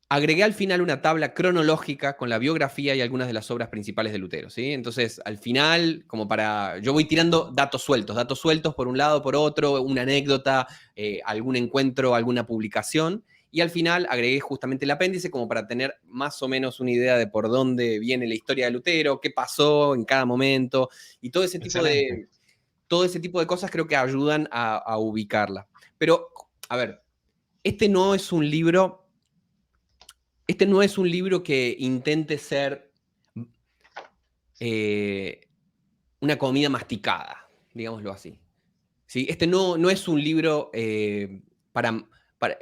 Speaker 2: agregué al final una tabla cronológica con la biografía y algunas de las obras principales de Lutero, ¿sí? Entonces, al final, yo voy tirando datos sueltos por un lado, por otro, una anécdota, algún encuentro, alguna publicación, y al final agregué justamente el apéndice como para tener más o menos una idea de por dónde viene la historia de Lutero, qué pasó en cada momento, y todo ese tipo de cosas creo que ayudan a ubicarla. Pero, a ver, este no es un libro que intente ser una comida masticada, digámoslo así. ¿Sí? Este no es un libro para...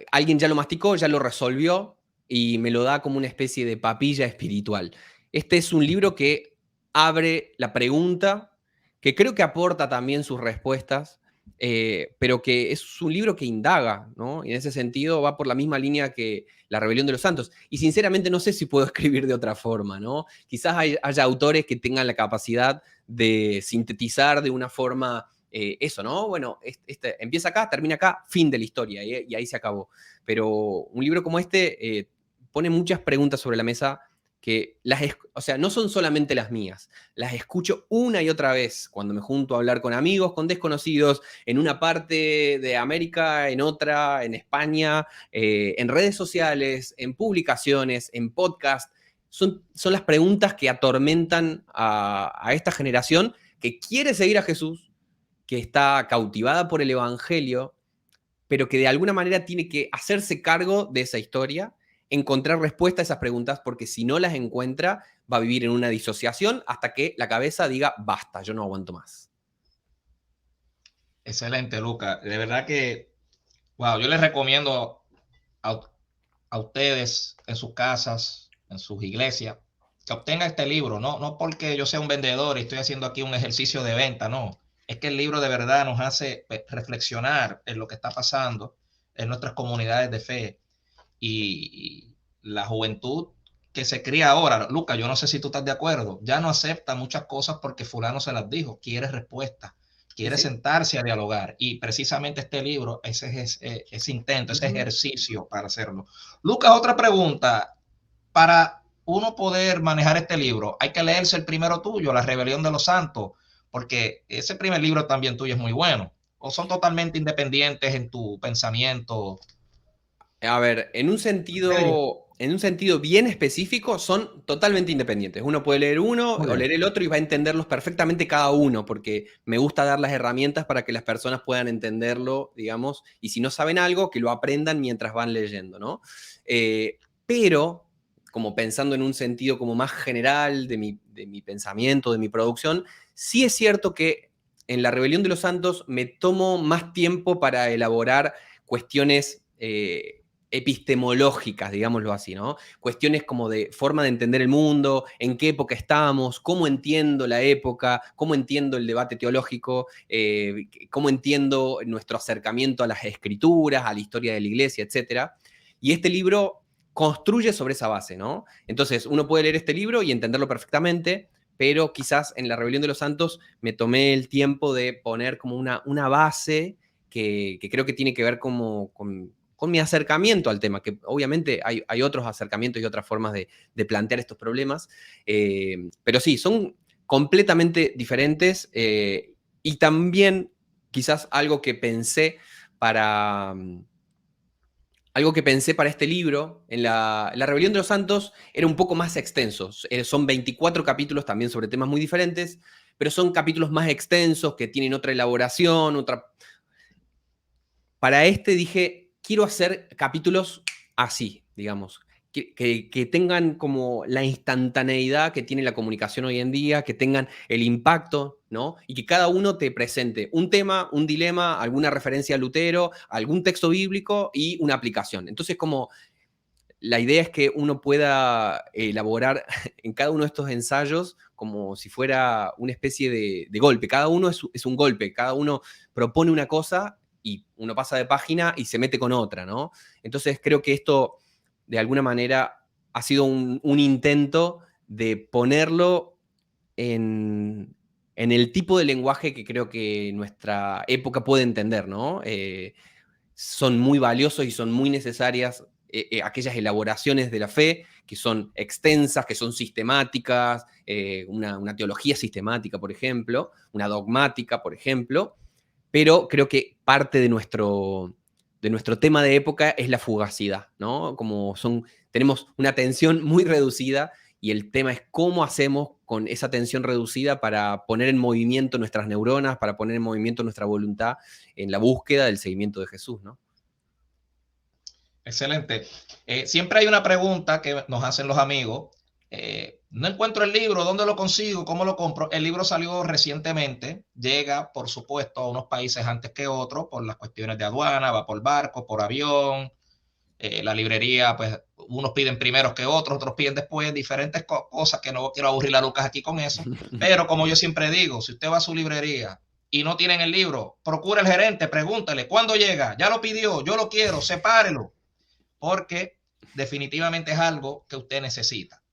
Speaker 2: Alguien ya lo masticó, ya lo resolvió y me lo da como una especie de papilla espiritual. Este es un libro que abre la pregunta, que creo que aporta también sus respuestas, pero que es un libro que indaga, ¿no? Y en ese sentido va por la misma línea que La Rebelión de los Santos. Y sinceramente no sé si puedo escribir de otra forma, ¿no? Quizás haya autores que tengan la capacidad de sintetizar de una forma eso, ¿no? Bueno, empieza acá, termina acá, fin de la historia, y ahí se acabó. Pero un libro como este pone muchas preguntas sobre la mesa que o sea, no son solamente las mías, las escucho una y otra vez cuando me junto a hablar con amigos, con desconocidos, en una parte de América, en otra, en España, en redes sociales, en publicaciones, en podcast. Son las preguntas que atormentan a esta generación que quiere seguir a Jesús, que está cautivada por el Evangelio, pero que de alguna manera tiene que hacerse cargo de esa historia, encontrar respuesta a esas preguntas, porque si no las encuentra, va a vivir en una disociación hasta que la cabeza diga, basta, yo no aguanto más.
Speaker 1: Excelente, Lucas. De verdad que, wow, yo les recomiendo a ustedes en sus casas, en sus iglesias, que obtengan este libro, no porque yo sea un vendedor y estoy haciendo aquí un ejercicio de venta, no. Es que el libro de verdad nos hace reflexionar en lo que está pasando en nuestras comunidades de fe y la juventud que se cría ahora, Lucas, yo no sé si tú estás de acuerdo, ya no acepta muchas cosas porque fulano se las dijo, quiere respuestas,
Speaker 2: Sí,
Speaker 1: quiere
Speaker 2: sí.
Speaker 1: sentarse a dialogar. Y precisamente este libro, ese intento, ese ejercicio para hacerlo. Lucas, otra pregunta. Para uno poder manejar este libro, hay que leerse el primero tuyo, La Rebelión de los Santos, porque ese primer libro también tuyo es muy bueno. ¿O son totalmente independientes en tu pensamiento?
Speaker 2: A ver, en un sentido bien específico, son totalmente independientes. Uno puede leer uno
Speaker 1: Muy
Speaker 2: o
Speaker 1: bien.
Speaker 2: leer el otro y va a entenderlos perfectamente cada uno, porque me gusta dar las herramientas para que las personas puedan entenderlo, digamos, y si no saben algo, que lo aprendan mientras van leyendo, ¿no? Pero, como pensando en un sentido como más general de mi pensamiento, de mi producción, sí es cierto que en La Rebelión de los Santos me tomo más tiempo para elaborar cuestiones epistemológicas, digámoslo así, ¿no? Cuestiones como de forma de entender el mundo, en qué época estamos, cómo entiendo la época, cómo entiendo el debate teológico, cómo entiendo nuestro acercamiento a las escrituras, a la historia de la iglesia, etc. Y este libro construye sobre esa base, ¿no? Entonces, uno puede leer este libro y entenderlo perfectamente, pero quizás en La Rebelión de los Santos me tomé el tiempo de poner como una base que creo que tiene que ver como con mi acercamiento al tema, que obviamente hay otros acercamientos y otras formas de plantear estos problemas, pero sí, son completamente diferentes y también quizás para, algo que pensé para este libro, en la Rebelión de los Santos, era un poco más extenso. Son 24 capítulos también sobre temas muy diferentes, pero son capítulos más extensos que tienen otra elaboración, otra... Para este dije, quiero hacer capítulos así, digamos, que tengan como la instantaneidad que tiene la comunicación hoy en día, que tengan el impacto, ¿no? Y que cada uno te presente un tema, un dilema, alguna referencia a Lutero, algún texto bíblico y una aplicación. Entonces, como la idea es que uno pueda elaborar en cada uno de estos ensayos como si fuera una especie de golpe. Cada uno es un golpe, cada uno propone una cosa y uno pasa de página y se mete con otra, ¿no? Entonces creo que esto, de alguna manera, ha sido un intento de ponerlo en el tipo de lenguaje que creo que nuestra época puede entender, ¿no? Son muy valiosos y son muy necesarias aquellas elaboraciones de la fe que son extensas, que son sistemáticas, una teología sistemática, por ejemplo, una dogmática, por ejemplo, pero creo que parte de nuestro tema de época es la fugacidad, ¿no? Tenemos una atención muy reducida y el tema es cómo hacemos con esa atención reducida para poner en movimiento nuestras neuronas, para poner en movimiento nuestra voluntad en la búsqueda del seguimiento de Jesús, ¿no?
Speaker 1: Excelente. Siempre hay una pregunta que nos hacen los amigos. No encuentro el libro, ¿dónde lo consigo? ¿Cómo lo compro? El libro salió recientemente, llega, por supuesto, a unos países antes que otros por las cuestiones de aduana, va por barco, por avión. La librería, pues unos piden primero que otros piden después, diferentes cosas que no quiero aburrir a Lucas aquí con eso. Pero como yo siempre digo, si usted va a su librería y no tienen el libro, procura el gerente, pregúntale, ¿cuándo llega? Ya lo pidió, yo lo quiero, sepárelo porque definitivamente es algo que usted necesita.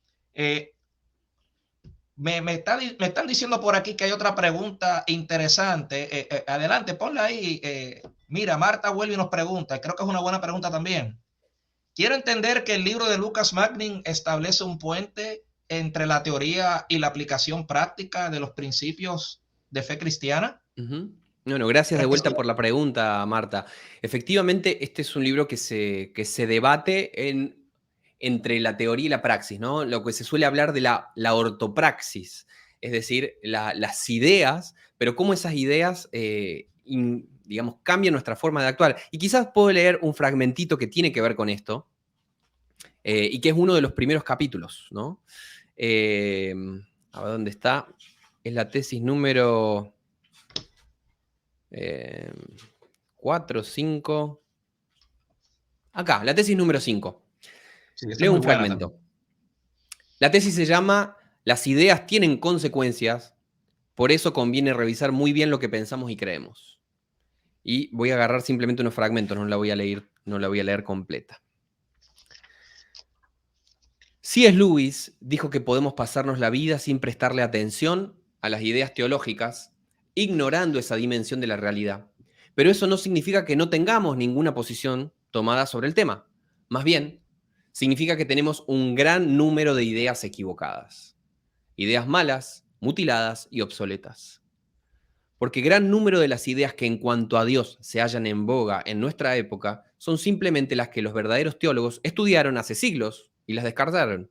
Speaker 1: Me están diciendo por aquí que hay otra pregunta interesante. Adelante, ponla ahí. Mira, Marta vuelve y nos pregunta, creo que es una buena pregunta también. Quiero entender que el libro de Lucas Magnin establece un puente entre la teoría y la aplicación práctica de los principios de fe cristiana.
Speaker 2: Bueno, gracias de
Speaker 1: ¿Crees que
Speaker 2: vuelta
Speaker 1: sí?
Speaker 2: por la pregunta, Marta. Efectivamente, este es un libro que se debate entre la teoría y la praxis, ¿no? Lo que se suele hablar de la ortopraxis, es decir, las ideas, pero cómo esas ideas, digamos, cambian nuestra forma de actuar. Y quizás puedo leer un fragmentito que tiene que ver con esto, y que es uno de los primeros capítulos, ¿no? A ver dónde está. Es la tesis número 4, 5. Acá, la tesis número 5.
Speaker 1: Sí, esta es
Speaker 2: Leo
Speaker 1: muy
Speaker 2: un
Speaker 1: buena también.
Speaker 2: fragmento. La tesis se llama Las ideas tienen consecuencias, por eso conviene revisar muy bien lo que pensamos y creemos. Y voy a agarrar simplemente unos fragmentos, no la voy a leer completa. C.S. Lewis dijo que podemos pasarnos la vida sin prestarle atención a las ideas teológicas, ignorando esa dimensión de la realidad. Pero eso no significa que no tengamos ninguna posición tomada sobre el tema. Más bien, significa que tenemos un gran número de ideas equivocadas. Ideas malas, mutiladas y obsoletas. Porque gran número de las ideas que en cuanto a Dios se hallan en boga en nuestra época son simplemente las que los verdaderos teólogos estudiaron hace siglos y las descartaron.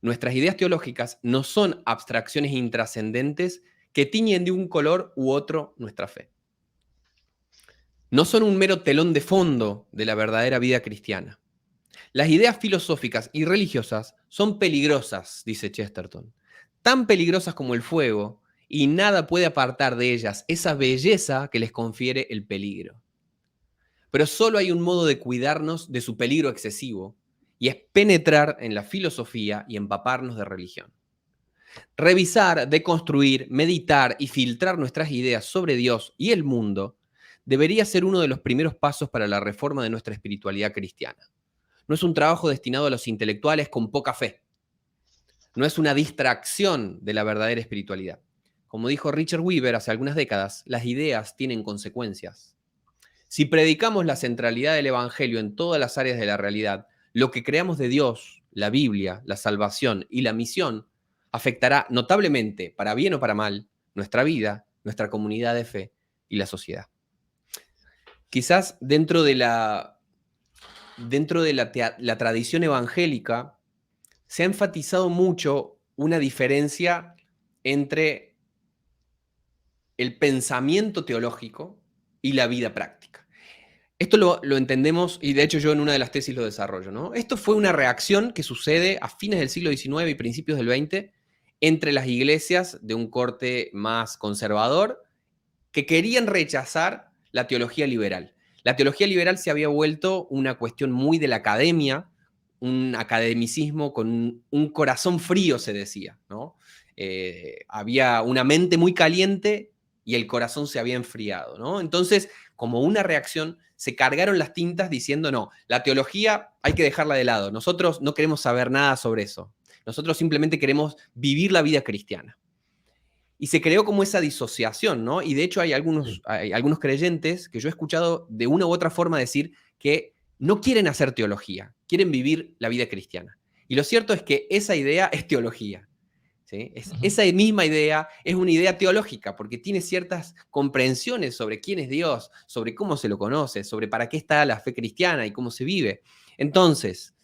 Speaker 2: Nuestras ideas teológicas no son abstracciones intrascendentes que tiñen de un color u otro nuestra fe. No son un mero telón de fondo de la verdadera vida cristiana. Las ideas filosóficas y religiosas son peligrosas, dice Chesterton, tan peligrosas como el fuego, y nada puede apartar de ellas esa belleza que les confiere el peligro. Pero solo hay un modo de cuidarnos de su peligro excesivo, y es penetrar en la filosofía y empaparnos de religión. Revisar, deconstruir, meditar y filtrar nuestras ideas sobre Dios y el mundo debería ser uno de los primeros pasos para la reforma de nuestra espiritualidad cristiana. No es un trabajo destinado a los intelectuales con poca fe. No es una distracción de la verdadera espiritualidad. Como dijo Richard Weaver hace algunas décadas, las ideas tienen consecuencias. Si predicamos la centralidad del Evangelio en todas las áreas de la realidad, lo que creamos de Dios, la Biblia, la salvación y la misión afectará notablemente, para bien o para mal, nuestra vida, nuestra comunidad de fe y la sociedad. Quizás dentro de la tradición evangélica se ha enfatizado mucho una diferencia entre el pensamiento teológico y la vida práctica. Esto lo entendemos, y de hecho yo en una de las tesis lo desarrollo, ¿no? Esto fue una reacción que sucede a fines del siglo XIX y principios del XX entre las iglesias de un corte más conservador que querían rechazar la teología liberal. La teología liberal se había vuelto una cuestión muy de la academia, un academicismo con un corazón frío, se decía, ¿no? Había una mente muy caliente y el corazón se había enfriado, ¿no? Entonces, como una reacción, se cargaron las tintas diciendo, no, la teología hay que dejarla de lado, nosotros no queremos saber nada sobre eso, nosotros simplemente queremos vivir la vida cristiana. Y se creó como esa disociación, ¿no? Y de hecho hay algunos creyentes que yo he escuchado de una u otra forma decir que no quieren hacer teología, quieren vivir la vida cristiana. Y lo cierto es que esa idea es teología. ¿Sí? Esa misma idea es una idea teológica, porque tiene ciertas comprensiones sobre quién es Dios, sobre cómo se lo conoce, sobre para qué está la fe cristiana y cómo se vive. Entonces,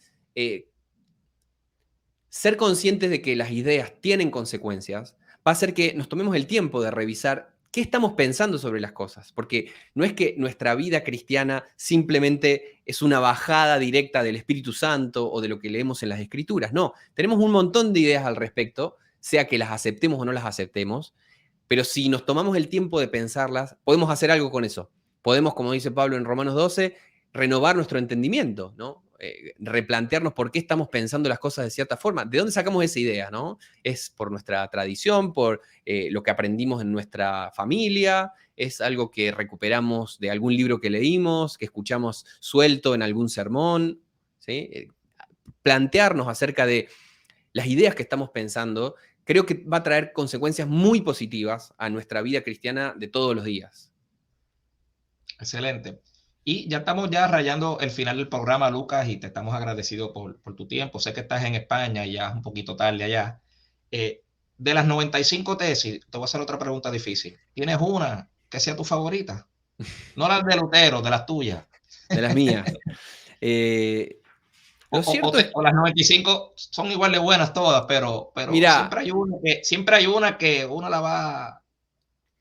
Speaker 2: ser conscientes de que las ideas tienen consecuencias va a hacer que nos tomemos el tiempo de revisar qué estamos pensando sobre las cosas, porque no es que nuestra vida cristiana simplemente es una bajada directa del Espíritu Santo o de lo que leemos en las Escrituras, no, tenemos un montón de ideas al respecto, sea que las aceptemos o no las aceptemos, pero si nos tomamos el tiempo de pensarlas, podemos hacer algo con eso. Podemos, como dice Pablo en Romanos 12, renovar nuestro entendimiento, ¿no? Replantearnos por qué estamos pensando las cosas de cierta forma. ¿De dónde sacamos esa idea, no? ¿Es por nuestra tradición, por lo que aprendimos en nuestra familia? ¿Es algo que recuperamos de algún libro que leímos, que escuchamos suelto en algún sermón? ¿Sí? Plantearnos acerca de las ideas que estamos pensando, creo que va a traer consecuencias muy positivas a nuestra vida cristiana de todos los días.
Speaker 1: Excelente. Y ya estamos ya rayando el final del programa, Lucas, y te estamos agradecidos por tu tiempo. Sé que estás en España y ya es un poquito tarde allá. De las 95 tesis, te voy a hacer otra pregunta difícil. ¿Tienes una que sea tu favorita? No las de Lutero, de las tuyas.
Speaker 2: De las mías.
Speaker 1: O las 95 son igual de buenas todas, pero
Speaker 2: Mirá,
Speaker 1: siempre hay una que uno la va a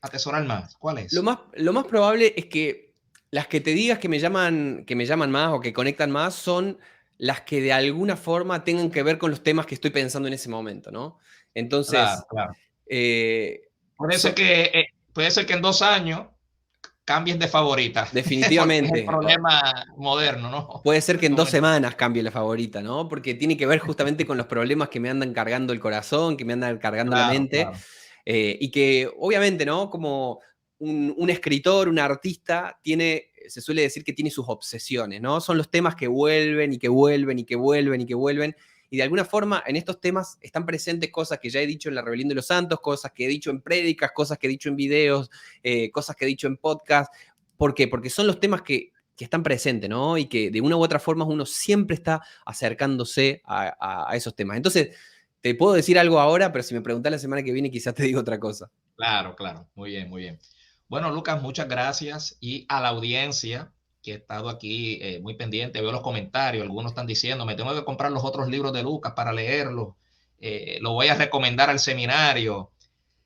Speaker 1: atesorar más. ¿Cuál es?
Speaker 2: Lo más probable es que las que te digas que me llaman más o que conectan más son las que de alguna forma tengan que ver con los temas que estoy pensando en ese momento, ¿no? Entonces,
Speaker 1: Claro.
Speaker 2: eh,
Speaker 1: puede ser que en 2 años cambies de favorita. Porque es el
Speaker 2: definitivamente.
Speaker 1: problema moderno, ¿no?
Speaker 2: Puede ser que en 2 semanas cambie la favorita, ¿no? Porque tiene que ver justamente con los problemas que me andan cargando el corazón, que me andan cargando la mente.
Speaker 1: Claro.
Speaker 2: Y que obviamente, ¿no? Como un escritor, un artista, se suele decir que tiene sus obsesiones, ¿no? Son los temas que vuelven y que vuelven y que vuelven y que vuelven. y de alguna forma en estos temas están presentes cosas que ya he dicho en la Rebelión de los Santos, cosas que he dicho en prédicas, cosas que he dicho en videos, cosas que he dicho en podcast. ¿Por qué? Porque son los temas que están presentes, ¿no? Y que de una u otra forma uno siempre está acercándose a esos temas. Entonces, te puedo decir algo ahora, pero si me preguntás la semana que viene, quizás te digo otra cosa.
Speaker 1: Claro, claro. Muy bien, muy bien. Bueno, Lucas, muchas gracias. Y a la audiencia que ha estado aquí muy pendiente, veo los comentarios, algunos están diciendo, me tengo que comprar los otros libros de Lucas para leerlos, lo voy a recomendar al seminario.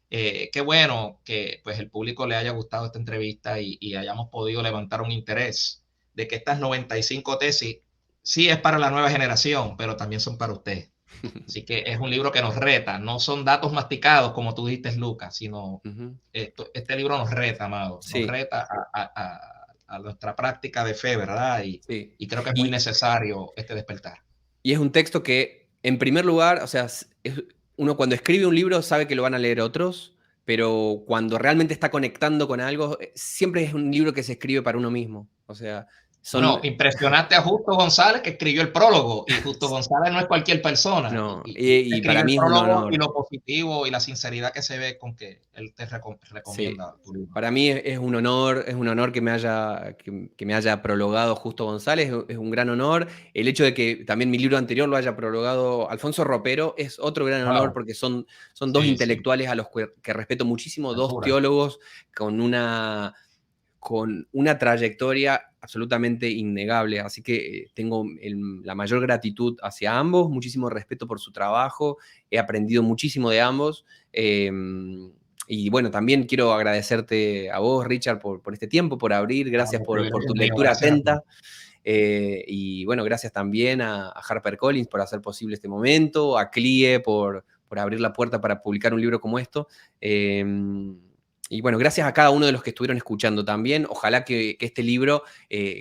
Speaker 1: Qué bueno que pues, el público le haya gustado esta entrevista y hayamos podido levantar un interés de que estas 95 tesis sí es para la nueva generación, pero también son para usted. Así que es un libro que nos reta, no son datos masticados como tú dijiste, Lucas, sino este libro nos reta, amado,
Speaker 2: Sí.
Speaker 1: nos reta a nuestra práctica de fe, ¿verdad?
Speaker 2: Sí.
Speaker 1: Y creo que es muy necesario este despertar.
Speaker 2: Y es un texto que, en primer lugar, o sea, uno cuando escribe un libro sabe que lo van a leer otros, pero cuando realmente está conectando con algo, siempre es un libro que se escribe para uno mismo. O sea,
Speaker 1: Bueno, impresionaste a Justo González, que escribió el prólogo, y Justo González no es cualquier persona.
Speaker 2: No,
Speaker 1: Y
Speaker 2: y para
Speaker 1: escribió el
Speaker 2: mí es un
Speaker 1: prólogo
Speaker 2: honor.
Speaker 1: y lo positivo y la sinceridad que se ve con que él te
Speaker 2: Sí,
Speaker 1: recomienda tu libro.
Speaker 2: para mí es un honor que me haya prologado Justo González, es un gran honor. El hecho de que también mi libro anterior lo haya prologado Alfonso Ropero es otro gran honor
Speaker 1: Wow.
Speaker 2: porque son dos
Speaker 1: Sí, sí,
Speaker 2: intelectuales a los que respeto muchísimo, dos
Speaker 1: altura.
Speaker 2: teólogos con una trayectoria absolutamente innegable. Así que tengo la mayor gratitud hacia ambos, muchísimo respeto por su trabajo, he aprendido muchísimo de ambos. Y bueno, también quiero agradecerte a vos, Richard, por este tiempo, por abrir, gracias por tu lectura atenta. Y bueno, gracias también a HarperCollins por hacer posible este momento, a CLIE por abrir la puerta para publicar un libro como esto. Y bueno, gracias a cada uno de los que estuvieron escuchando también. Ojalá que este libro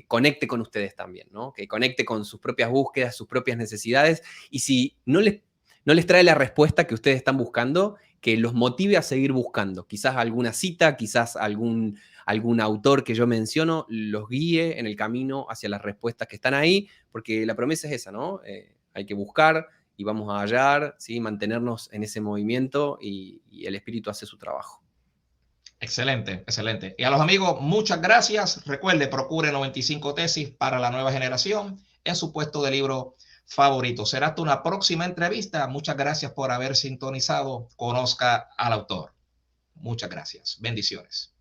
Speaker 2: conecte con ustedes también, ¿no? Que conecte con sus propias búsquedas, sus propias necesidades. Y si no les trae la respuesta que ustedes están buscando, que los motive a seguir buscando. Quizás alguna cita, quizás algún autor que yo menciono, los guíe en el camino hacia las respuestas que están ahí, porque la promesa es esa, ¿no? Hay que buscar y vamos a hallar, ¿sí? Mantenernos en ese movimiento y el espíritu hace su trabajo.
Speaker 1: Excelente, excelente. Y a los amigos, muchas gracias. Recuerde, procure 95 tesis para la nueva generación en su puesto de libro favorito. Será hasta una próxima entrevista. Muchas gracias por haber sintonizado. Conozca al autor. Muchas gracias. Bendiciones.